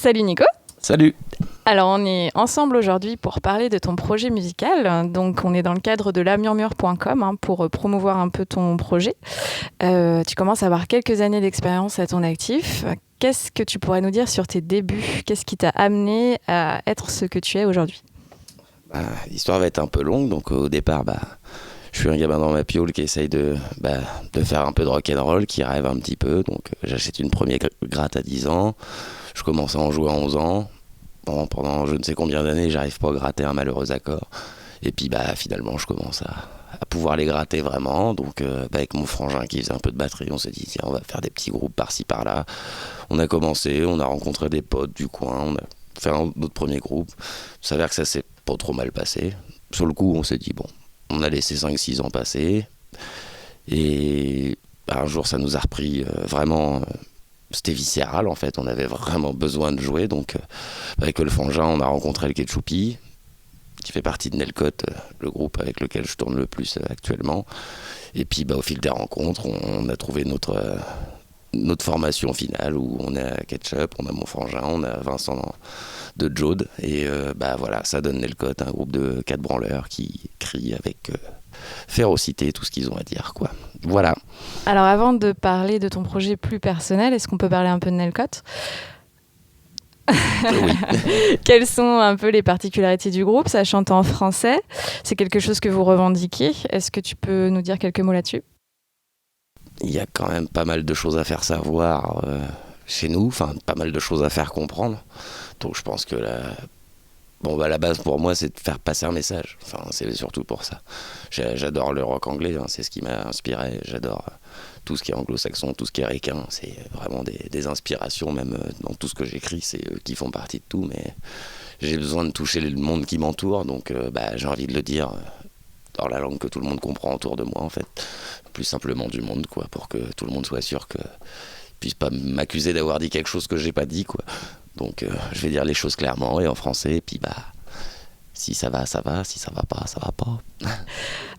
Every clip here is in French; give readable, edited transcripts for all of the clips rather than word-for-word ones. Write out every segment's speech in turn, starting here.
Salut Nico. Salut. Alors on est ensemble aujourd'hui pour parler de ton projet musical. Donc on est dans le cadre de lamurmure.com pour promouvoir un peu ton projet. Tu commences à avoir quelques années d'expérience à ton actif. Qu'est-ce que tu pourrais nous dire sur tes débuts ? Qu'est-ce qui t'a amené à être ce que tu es aujourd'hui ? L'histoire va être un peu longue, donc au départ, je suis un gamin dans ma piole qui essaye de faire un peu de rock'n'roll, qui rêve un petit peu. Donc j'achète une première gratte à 10 ans, je commence à en jouer à 11 ans. Bon, pendant je ne sais combien d'années, j'arrive pas à gratter un malheureux accord. Et puis finalement, je commence à pouvoir les gratter vraiment. Donc avec mon frangin qui faisait un peu de batterie, on s'est dit tiens, on va faire des petits groupes par-ci par-là. On a commencé, on a rencontré des potes du coin, on a fait notre premier groupe. Il s'avère que ça s'est pas trop mal passé. Sur le coup, on s'est dit bon, on a laissé 5-6 ans passer. Et un jour, ça nous a repris vraiment. C'était viscéral en fait, on avait vraiment besoin de jouer. Donc avec le frangin, on a rencontré le Ketchoupi, qui fait partie de Nelcote, le groupe avec lequel je tourne le plus actuellement. Et puis au fil des rencontres, on a trouvé notre formation finale où on est à Ketchup, on a mon frangin, on a Vincent de Jaude. Et voilà, ça donne Nelcote, un groupe de 4 branleurs qui crient avec férocité tout ce qu'ils ont à dire, quoi. Voilà. Alors avant de parler de ton projet plus personnel, est-ce qu'on peut parler un peu de Nelcote ? Oui. Quelles sont un peu les particularités du groupe ? Ça chante en français. C'est quelque chose que vous revendiquez. Est-ce que tu peux nous dire quelques mots là-dessus ? Il y a quand même pas mal de choses à faire savoir chez nous, enfin pas mal de choses à faire comprendre. Donc je pense que la base pour moi, c'est de faire passer un message. Enfin, c'est surtout pour ça. J'adore le rock anglais, c'est ce qui m'a inspiré. J'adore tout ce qui est anglo-saxon, tout ce qui est ricain. C'est vraiment des inspirations, même dans tout ce que j'écris, c'est eux qui font partie de tout. Mais j'ai besoin de toucher le monde qui m'entoure, donc j'ai envie de le dire dans la langue que tout le monde comprend autour de moi, en fait. Plus simplement du monde, quoi, pour que tout le monde soit sûr que puisse pas m'accuser d'avoir dit quelque chose que j'ai pas dit, quoi. Donc je vais dire les choses clairement et en français, et puis si ça va, ça va, si ça va pas, ça va pas.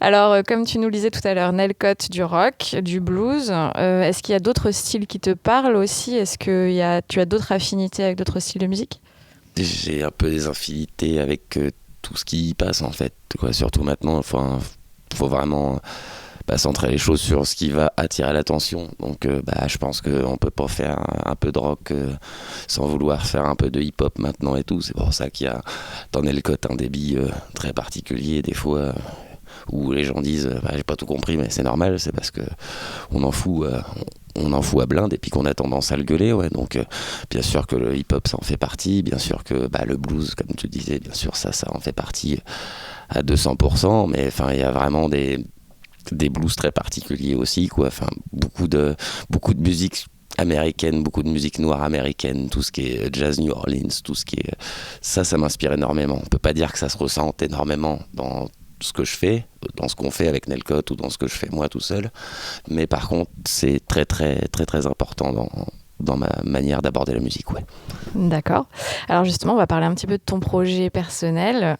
Alors, comme tu nous le disais tout à l'heure, Nelcote, du rock, du blues. Est-ce qu'il y a d'autres styles qui te parlent aussi ? Est-ce que tu as d'autres affinités avec d'autres styles de musique ? J'ai un peu des affinités avec tout ce qui y passe, en fait, quoi. Surtout maintenant, enfin, faut vraiment centrer les choses sur ce qui va attirer l'attention. Donc je pense qu'on peut pas faire un peu de rock sans vouloir faire un peu de hip-hop maintenant et tout. C'est pour ça qu'il y a dans Nelcote un débit très particulier des fois où les gens disent j'ai pas tout compris, mais c'est normal, c'est parce que on en fout à blinde et puis qu'on a tendance à le gueuler, ouais. Donc bien sûr que le hip-hop ça en fait partie, bien sûr que le blues comme tu disais, bien sûr ça en fait partie à 200%, mais enfin il y a vraiment des blues très particuliers aussi, quoi. Enfin, beaucoup de musique américaine, beaucoup de musique noire américaine, tout ce qui est jazz New Orleans, tout ce qui est ça m'inspire énormément. On peut pas dire que ça se ressente énormément dans ce que je fais, dans ce qu'on fait avec Nelcote ou dans ce que je fais moi tout seul, mais par contre c'est très très très très important dans ma manière d'aborder la musique, ouais. D'accord. Alors justement, on va parler un petit peu de ton projet personnel.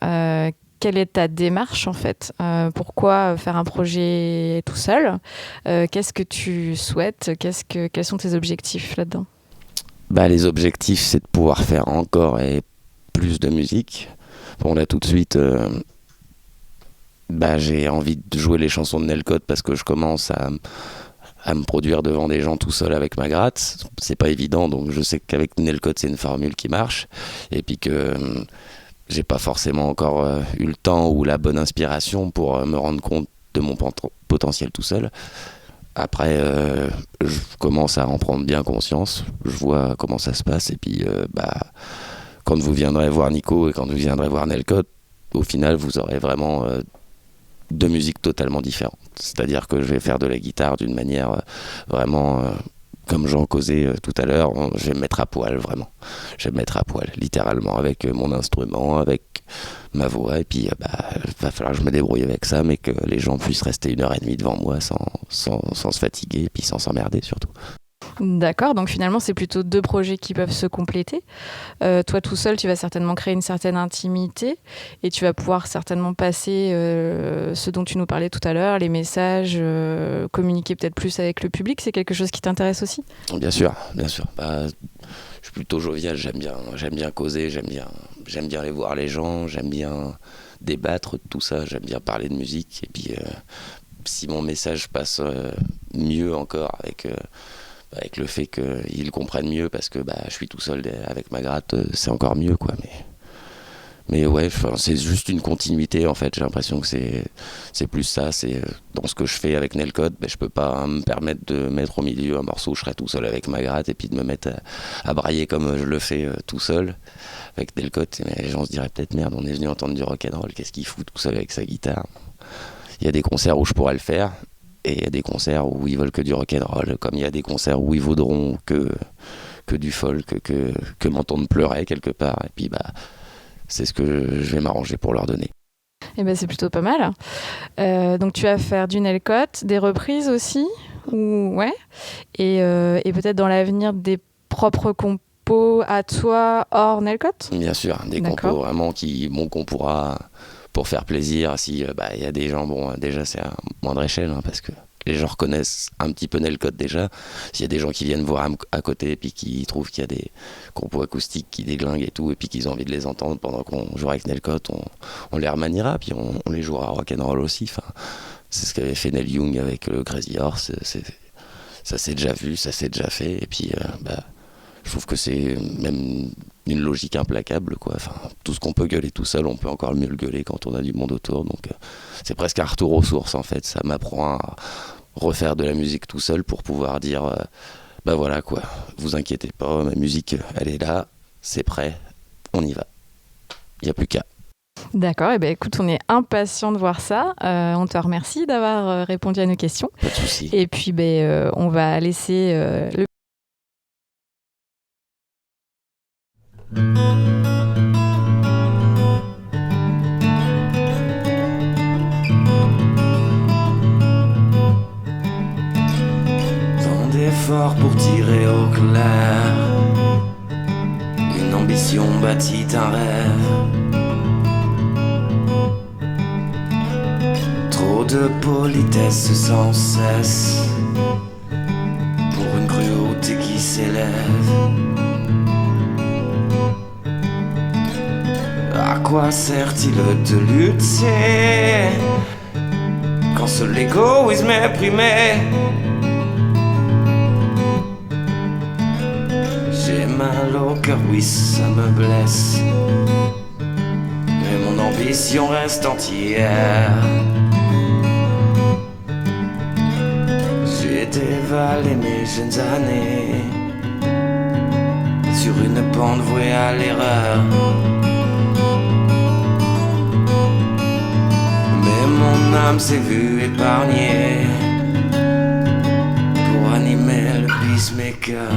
Quelle est ta démarche en fait ? Pourquoi faire un projet tout seul ? Qu'est-ce que tu souhaites ? Quels sont tes objectifs là-dedans ? Les objectifs, c'est de pouvoir faire encore et plus de musique. Bon, là tout de suite, j'ai envie de jouer les chansons de Nelcote parce que je commence à me produire devant des gens tout seul avec ma gratte. C'est pas évident, donc je sais qu'avec Nelcote, c'est une formule qui marche. Et puis que j'ai pas forcément encore eu le temps ou la bonne inspiration pour me rendre compte de mon potentiel tout seul. Après, je commence à en prendre bien conscience. Je vois comment ça se passe. Et puis, quand vous viendrez voir Nico et quand vous viendrez voir Nelcote, au final, vous aurez vraiment deux musiques totalement différentes. C'est-à-dire que je vais faire de la guitare d'une manière vraiment... comme j'en causais tout à l'heure, je vais me mettre à poil, vraiment. Je vais me mettre à poil, littéralement, avec mon instrument, avec ma voix. Et puis, va falloir que je me débrouille avec ça, mais que les gens puissent rester 1h30 devant moi sans se fatiguer, et puis sans s'emmerder, surtout. D'accord, donc finalement c'est plutôt 2 projets qui peuvent se compléter. Toi tout seul, tu vas certainement créer une certaine intimité et tu vas pouvoir certainement passer ce dont tu nous parlais tout à l'heure, les messages, communiquer peut-être plus avec le public. C'est quelque chose qui t'intéresse aussi ? Bien sûr, bien sûr. Je suis plutôt jovial, j'aime bien causer, j'aime bien aller voir les gens, j'aime bien débattre de tout ça, j'aime bien parler de musique. Et puis si mon message passe mieux encore avec le fait qu'ils comprennent mieux parce que je suis tout seul avec ma gratte, c'est encore mieux, quoi. Mais ouais, c'est juste une continuité, en fait. J'ai l'impression que c'est plus ça. C'est dans ce que je fais avec Nelcott, je peux pas me permettre de mettre au milieu un morceau où je serais tout seul avec ma gratte et puis de me mettre à brailler comme je le fais tout seul avec Nelcott. Mais les gens se diraient peut-être, merde, on est venu entendre du rock'n'roll, qu'est-ce qu'il fout tout seul avec sa guitare? Il y a des concerts où je pourrais le faire. Et il y a des concerts où ils veulent que du rock'n'roll, comme il y a des concerts où ils vaudront que du folk, que m'entendre pleurer quelque part. Et puis c'est ce que je vais m'arranger pour leur donner. Eh ben c'est plutôt pas mal. Donc tu vas faire du Nelcott, des reprises aussi, ouais. Et peut-être dans l'avenir des propres compos à toi hors Nelcott. Bien sûr, des compos vraiment qu'on pourra. Pour faire plaisir, si y a des gens, déjà c'est à moindre échelle, parce que les gens reconnaissent un petit peu Nelcott déjà. S'il y a des gens qui viennent voir à côté et puis qui trouvent qu'il y a des compos acoustiques qui déglinguent et tout, et puis qu'ils ont envie de les entendre pendant qu'on jouera avec Nelcott, on les remaniera, puis on les jouera rock'n'roll aussi. C'est ce qu'avait fait Neil Young avec le Crazy Horse. Ça s'est déjà vu, ça s'est déjà fait, et puis je trouve que c'est même une logique implacable, quoi. Tout ce qu'on peut gueuler tout seul, on peut encore mieux le gueuler quand on a du monde autour. Donc c'est presque un retour aux sources, en fait. Ça m'apprend à refaire de la musique tout seul pour pouvoir dire voilà, quoi, vous inquiétez pas, ma musique elle est là, c'est prêt, on y va, il n'y a plus qu'à. D'accord, écoute, on est impatients de voir ça. On te remercie d'avoir répondu à nos questions. Pas de souci. Et puis on va laisser le Tant d'efforts pour tirer au clair, une ambition bâtit un rêve. Trop de politesse sans cesse pour une cruauté qui s'élève. À quoi sert-il de lutter quand seul l'égoïsme est primé? J'ai mal au cœur, oui, ça me blesse, mais mon ambition reste entière. J'ai dévalé mes jeunes années sur une pente vouée à l'erreur. Mon âme s'est vue épargnée pour animer le peacemaker.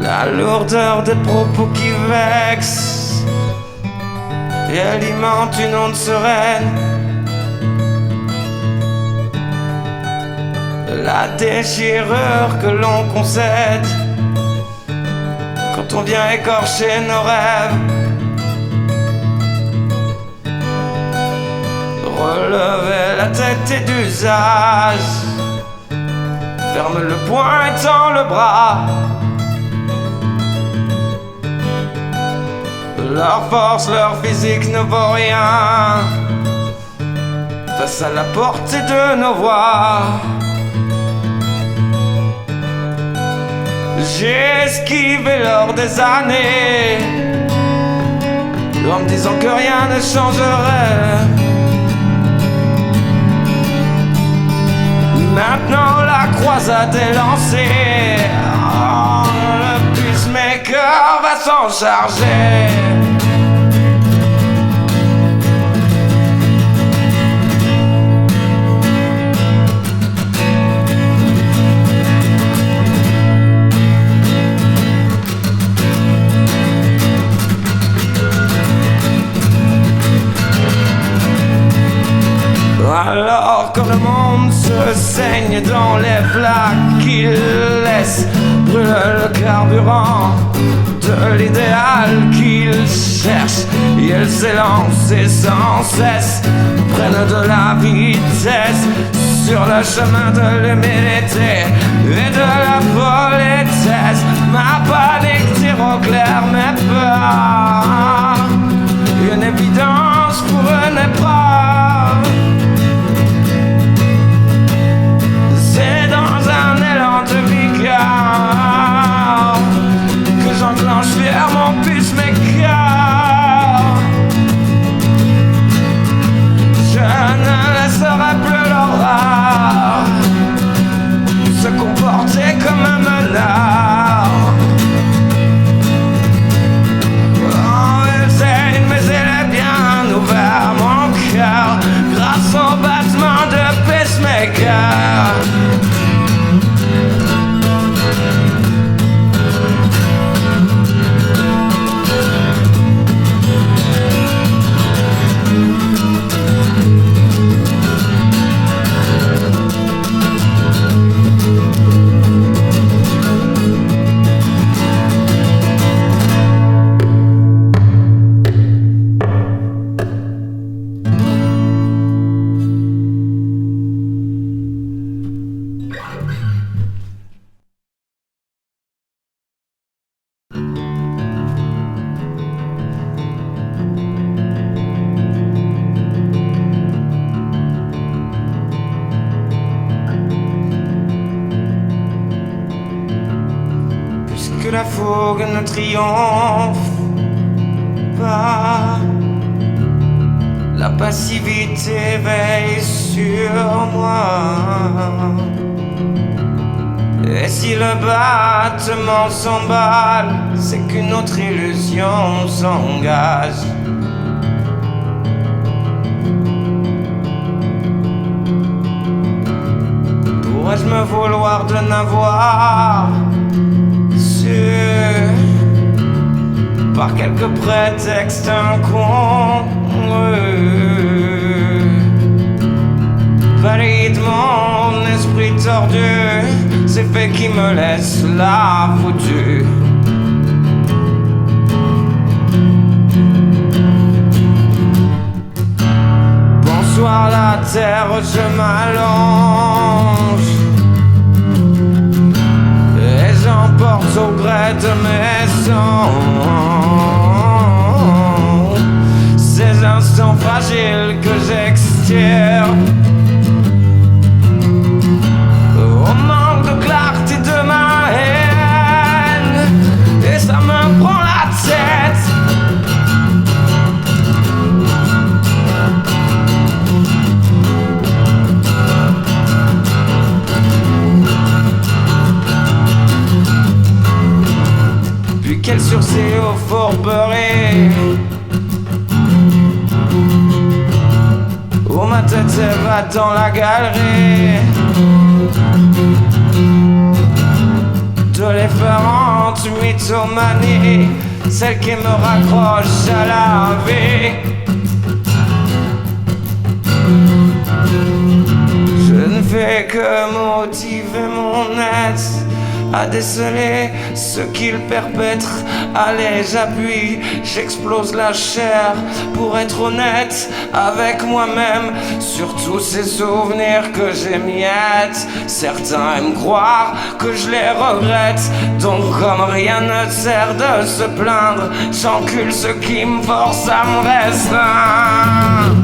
La lourdeur des propos qui vexent et alimente une onde sereine. La déchirure que l'on concède quand on vient écorcher nos rêves. Relever la tête est d'usage, ferme le poing et tends le bras. Leur force, leur physique ne vaut rien face à la portée de nos voix. J'ai esquivé lors des années en me disant que rien ne changerait. Maintenant la croisade est lancée, le peacemaker va s'en charger. se saigne dans les flaques qu'il laisse, brûle le carburant de l'idéal qu'il cherche. Et elle s'élance et sans cesse prennent de la vitesse sur le chemin de l'humilité et de la politesse. Ma panique tire au clair mes peurs, une évidence pour une épreuve. C'est dans un élan de vigueur que j'enclenche fier mon pacemaker. Je ne laisserai plus l'horreur se comporter comme un meneur. Oh, elle saigne, mais elle est bien ouvert mon cœur grâce au battement de pacemaker. Que la fougue ne triomphe pas, la passivité veille sur moi. Et si le battement s'emballe, c'est qu'une autre illusion s'engage. Pourrais-je me vouloir de n'avoir par quelques prétextes incongrus valide mon esprit tordu, ces faits qui me laissent là foutu. Bonsoir la terre, je m'allonge et j'emporte au gré de mes sons ces instants fragiles que j'extire au manque de clarté de ma haine, et ça me prend la tête. Quel sursis aux fourberies, où ma tête va dans la galerie de l'effrayante mythomanie, celle qui me raccroche à la vie. Je ne fais que motiver mon être à déceler ce qu'il perpètre. Allez, j'appuie, j'explose la chair pour être honnête avec moi-même sur tous ces souvenirs que j'émiette. Certains aiment croire que je les regrette, donc comme rien ne sert de se plaindre, j'encule ce qui me force à me restreindre.